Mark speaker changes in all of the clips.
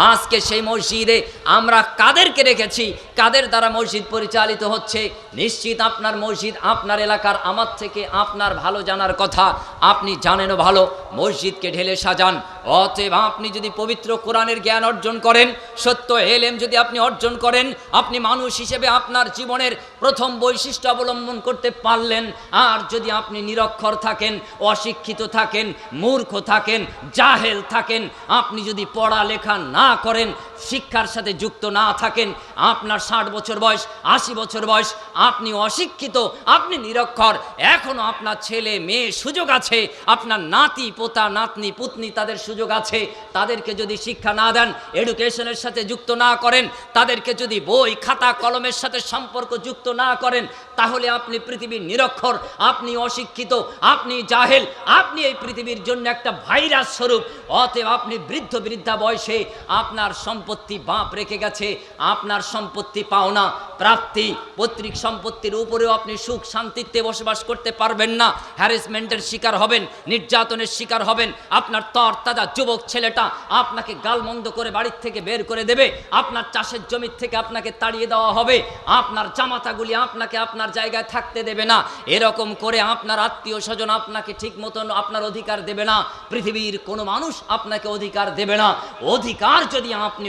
Speaker 1: আজকে সেই মসজিদে আমরা কাদেরকে রেখেছি, কাদের দ্বারা মসজিদ পরিচালিত হচ্ছে? নিশ্চিত আপনার মসজিদ আপনার এলাকার আমার থেকে আপনার ভালো জানার কথা, আপনি জানেনও ভালো। মসজিদকে ঢেলে সাজান। অতএব আপনি যদি পবিত্র কোরআনের জ্ঞান অর্জন করেন, সত্য এলেম যদি আপনি অর্জন করেন, আপনি মানুষ হিসেবে আপনার জীবনের প্রথম বৈশিষ্ট্য অবলম্বন করতে পারলেন। আর যদি আপনি নিরক্ষর থাকেন, অশিক্ষিত থাকেন, মূর্খ থাকেন, জাহেল থাকেন, আপনি যদি পড়ালেখা না করেন, শিক্ষার সাথে যুক্ত না থাকেন, আপনার 60 বছর বয়স, 80 বছর বয়স, আপনি অশিক্ষিত, আপনি নিরক্ষর, এখনো আপনার ছেলে মেয়ে সুযোগ আছে, আপনার নাতি পোতা নাতনি পুতনি তাদের সুযোগ আছে। তাদেরকে যদি শিক্ষা না দেন, এডুকেশনের সাথে যুক্ত না করেন, তাদেরকে যদি বই খাতা কলমের সাথে সম্পর্ক যুক্ত না করেন, তাহলে আপনি পৃথিবীর নিরক্ষর, আপনি অশিক্ষিত, আপনি জাহেল, আপনি এই পৃথিবীর জন্য একটা ভাইরাস স্বরূপ। অতএব আপনি বৃদ্ধ বৃদ্ধা বয়সে আপনার সম্পত্তি বাপ রেখে গেছে, আপনার সম্পত্তি পাওনা প্রাপ্তি পৈতৃক সম্পত্তির উপরেও আপনি সুখ শান্তিতে বসবাস করতে পারবেন না। হ্যারাসমেন্টের শিকার হবেন, নির্যাতনের শিকার হবেন। আপনার তরতাজা যুবক ছেলেটা আপনাকে গালমন্দ করে বাড়ির থেকে বের করে দেবে, আপনার চাষের জমির থেকে আপনাকে তাড়িয়ে দেওয়া হবে, আপনার জামাতাগুলি আপনাকে আপনার জায়গায় থাকতে দেবে না। এরকম করে আপনার আত্মীয় স্বজন আপনাকে ঠিক মতন আপনার অধিকার দেবে না। পৃথিবীর কোনো মানুষ আপনাকে অধিকার দেবে না। অধিকার যদি আপনি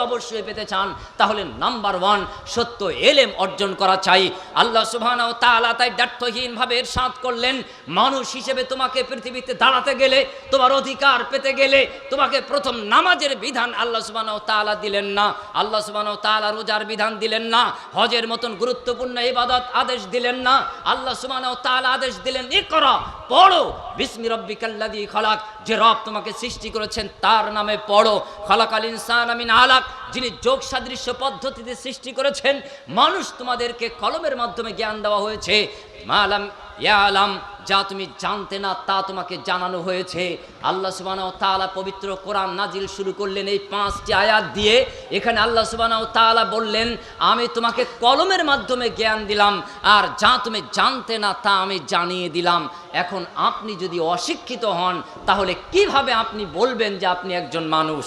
Speaker 1: অবশ্যই পেতে চান, তাহলে নাম্বার 1 সত্য এলেম অর্জন করা চাই। আল্লাহ সুবহানাহু ওয়া তাআলা তাই দ্ব্যর্থহীনভাবে ইরশাদ করলেন, মানুষ হিসেবে তোমাকে পৃথিবীতে দাঁড়াতে গেলে, তোমার অধিকার পেতে গেলে, তোমাকে প্রথম নামাজের বিধান আল্লাহ সুবহানাহু ওয়া তাআলা দিলেন না, আল্লাহ সুবহানাহু ওয়া তাআলা রোজার বিধান দিলেন না, হজের মতন গুরুত্বপূর্ণ ইবাদত আদেশ দিলেন না। আল্লাহ সুবহানাহু ওয়া তাআলা আদেশ দিলেন, ইকরা, পড়ো, বিসমি রাব্বিকাল্লাযী খালাক, যে রব তোমাকে সৃষ্টি করেছেন তার নামে পড়ো। খালাকাল ইনসানা মিন আলাক, যিনি যোগ সাদৃশ্য পদ্ধতিতে সৃষ্টি করেছেন। মানুষ তোমাদেরকে কলমের মাধ্যমে জ্ঞান দেওয়া হয়েছে। মালাম ইয়ালাম, যা তুমি জানতে না তা তোমাকে জানানো হয়েছে। আল্লাহ সুবহানাহু ওয়া তাআলা পবিত্র কোরআন নাজিল শুরু করলেন এই 5টি আয়াত দিয়ে। এখানে আল্লাহ সুবহানাহু ওয়া তাআলা বললেন, আমি তোমাকে কলমের মাধ্যমে জ্ঞান দিলাম, আর যা তুমি জানতে না তা আমি জানিয়ে দিলাম। এখন আপনি যদি অশিক্ষিত হন, তাহলে কিভাবে আপনি বলবেন যে আপনি একজন মানুষ?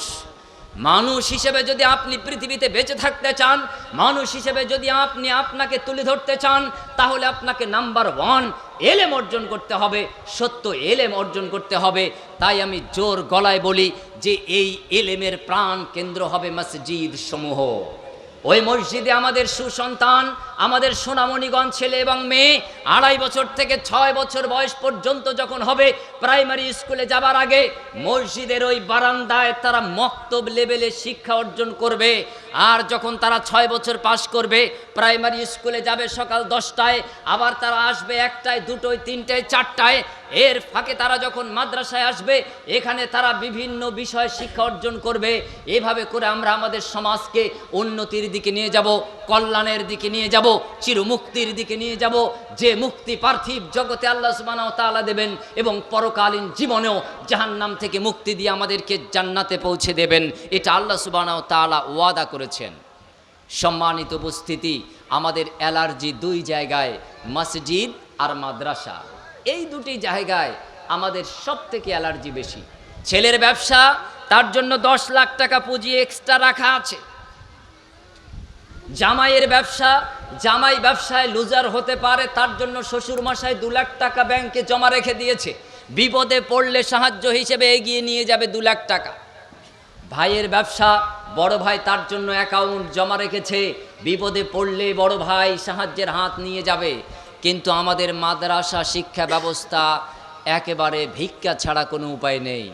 Speaker 1: মানুষ হিসেবে যদি আপনি পৃথিবীতে বেঁচে থাকতে চান, মানুষ হিসেবে যদি আপনি আপনাকে তুলে ধরতে চান, তাহলে আপনাকে নাম্বার 1 এলেম অর্জন করতে হবে, সত্য এলেম অর্জন করতে হবে। তাই আমি জোর গলায় বলি যে এই এলেমের প্রাণ কেন্দ্র হবে মসজিদ সমূহ। ওই মসজিদে আমাদের সুসন্তান, আমাদের সোনামণিগণ ছেলে এবং মেয়ে 2.5 বছর থেকে 6 বছর বয়স পর্যন্ত যখন হবে, প্রাইমারি স্কুলে যাবার আগে মসজিদের ওই বারান্দায় তারা মক্তব লেভেলে শিক্ষা অর্জন করবে। আর যখন তারা 6 বছর পাশ করবে, প্রাইমারি স্কুলে যাবে সকাল 10টায়, আবার তারা আসবে 1টায়, 2টোয়, 3টায়, 4টায়। এর ফাঁকে তারা যখন মাদ্রাসায় আসবে, এখানে তারা বিভিন্ন বিষয় শিক্ষা অর্জন করবে। এভাবে করে আমরা আমাদের সমাজকে উন্নতির দিকে নিয়ে যাব, কল্যাণের দিকে নিয়ে যাব, চিরমুক্তির দিকে নিয়ে যাব, যে মুক্তি পার্থিব জগতে আল্লাহ সুবহানাহু ওয়া তাআলা দেবেন এবং পরকালীন জীবনেও জাহান্নাম থেকে মুক্তি দিয়ে আমাদেরকে জান্নাতে পৌঁছে দেবেন। এটা আল্লাহ সুবহানাহু ওয়া তাআলা ওয়াদা করেছেন। সম্মানিত উপস্থিতি, আমাদের অ্যালার্জি 2 জায়গায়, মসজিদ আর মাদ্রাসা। এই 2টি জায়গায় আমাদের সব থেকে অ্যালার্জি বেশি। ছেলের ব্যবসা, তার জন্য 10 লাখ টাকা পুঁজি এক্সট্রা রাখা আছে। জামাইয়ের ব্যবসা, জামাই ব্যবসায় লুজার হতে পারে, তার জন্য শ্বশুর মশাই 2 লাখ টাকা ব্যাংকে জমা রেখে দিয়েছে, বিপদে পড়লে সাহায্য হিসেবে এগিয়ে নিয়ে যাবে 2 লাখ টাকা। ভাইয়ের ব্যবসা, বড় ভাই তার জন্য অ্যাকাউন্ট জমা রেখেছে, বিপদে পড়লে বড় ভাই সাহায্যের হাত নিয়ে যাবে। কিন্তু আমাদের মাদ্রাসা শিক্ষা ব্যবস্থা একেবারে ভিক্ষা ছাড়া কোনো উপায় নেই।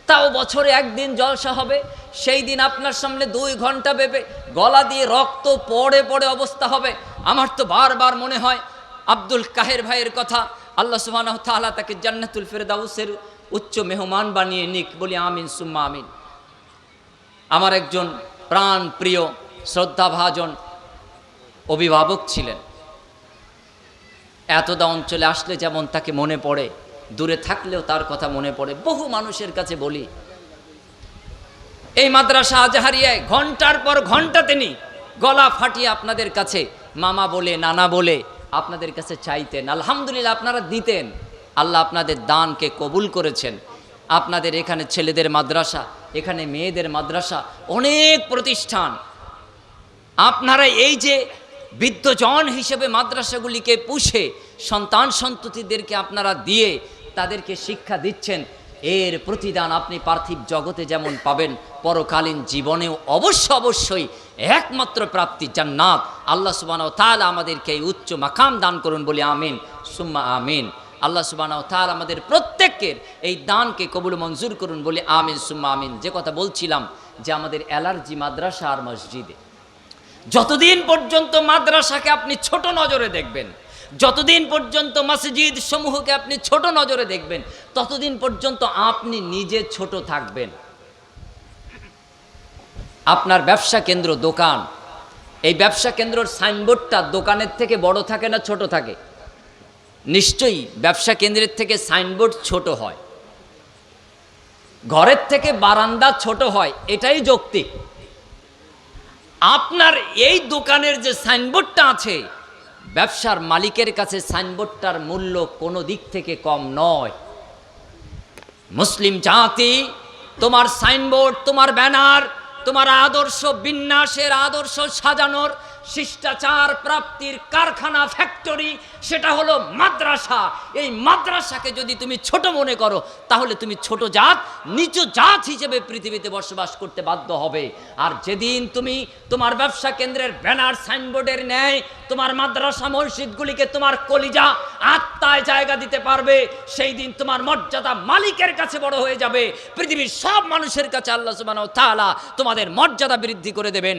Speaker 1: তাও বছরে 1 দিন জলসা হবে, সেই দিন আপনার সামনে 2 ঘন্টা বেবে গলা দিয়ে রক্ত পড়ে পড়ে অবস্থা হবে। আমার তো বারবার মনে হয় আব্দুল কাহের ভাইয়ের কথা, আল্লাহ সুবহানাহু ওয়া তাআলা তাকে জান্নাতুল ফেরদাউসের উচ্চ মেহমান বানিয়ে নিক, বলি আমিন সুম্মা আমিন। আমার একজন প্রাণ প্রিয় শ্রদ্ধাভাজন অভিভাবক ছিলেন। এতদা অঞ্চলে আসলে যেমন তাকে মনে পড়ে, দূরে থাকলেও তার কথা মনে পড়ে। বহু মানুষের কাছে বলি, এই মাদ্রাসা আজহারিয়ায় ঘন্টার পর ঘন্টা তিনি গলা ফাটিয়ে আপনাদের কাছে মামা বলে, নানা বলে আপনাদের কাছে চাইতেন। আলহামদুলিল্লাহ, আপনারা দিতেন। আল্লাহ আপনাদের দানকে কবুল করেছেন। আপনাদের এখানে ছেলেদের মাদ্রাসা, এখানে মেয়েদের মাদ্রাসা, অনেক প্রতিষ্ঠান। আপনারা এই যে বিদ্বজন হিসেবে মাদ্রাসাগুলিকে পুষে সন্তান সন্ততিদেরকে আপনারা দিয়ে তাদেরকে শিক্ষা দিচ্ছেন, এর প্রতিদান আপনি পার্থিব জগতে যেমন পাবেন, পরকালীন জীবনেও অবশ্যই একমাত্র প্রাপ্তি জান্নাত। আল্লাহ সুবহানাহু ওয়া তাআলা আমাদেরকে এই উচ্চ মাকাম দান করুন বলি আমিন সুম্মা আমিন। আল্লাহ সুবহানাহু ওয়া তাআলা আমাদের প্রত্যেকের এই দানকে কবুল মঞ্জুর করুন বলি আমিন সুম্মা আমিন। যে কথা বলছিলাম যে আমাদের অ্যালার্জি মাদ্রাসা আর মসজিদে, যতদিন পর্যন্ত মাদ্রাসাকে আপনি ছোট নজরে দেখবেন, যতদিন পর্যন্ত মসজিদ সমূহকে আপনি ছোট নজরে দেখবেন, ততদিন পর্যন্ত আপনি নিজে ছোট থাকবেন। আপনার ব্যবসা কেন্দ্র, দোকান, এই ব্যবসা কেন্দ্রের সাইনবোর্ডটা দোকানের থেকে বড় থাকে না ছোট থাকে? নিশ্চয়ই ব্যবসা কেন্দ্রের থেকে সাইনবোর্ড ছোট হয়, ঘরের থেকে বারান্দা ছোট হয়, এটাই যৌক্তিক। আপনার এই দোকানের যে সাইনবোর্ডটা আছে, ব্যবসার মালিকের কাছে সাইনবোর্ডটার মূল্য কোনো দিক থেকে কম নয়। মুসলিম জাতি, তোমার সাইনবোর্ড, তোমার ব্যানার, তোমার আদর্শ বিন্যাসের, আদর্শ সাজানোর, শিষ্টাচার প্রাপ্তির কারখানা, ফ্যাক্টরি, সেটা হলো মাদ্রাসা। এই মাদ্রাসাকে যদি তুমি ছোট মনে করো, তাহলে তুমি ছোট জাত, নিচু জাত হিসেবে পৃথিবীতে বসবাস করতে বাধ্য হবে। আর যেদিন তুমি তোমার ব্যবসা কেন্দ্রের ব্যানার সাইনবোর্ডের ন্যায় তোমার মাদ্রাসা মসজিদগুলিকে তোমার কলিজা আত্মায় জায়গা দিতে পারবে, সেই দিন তোমার মর্যাদা মালিকের কাছে বড় হয়ে যাবে। পৃথিবীর সব মানুষের কাছে আল্লাহ সুবহানাহু ওয়া তাআলা তোমাদের মর্যাদা বৃদ্ধি করে দেবেন।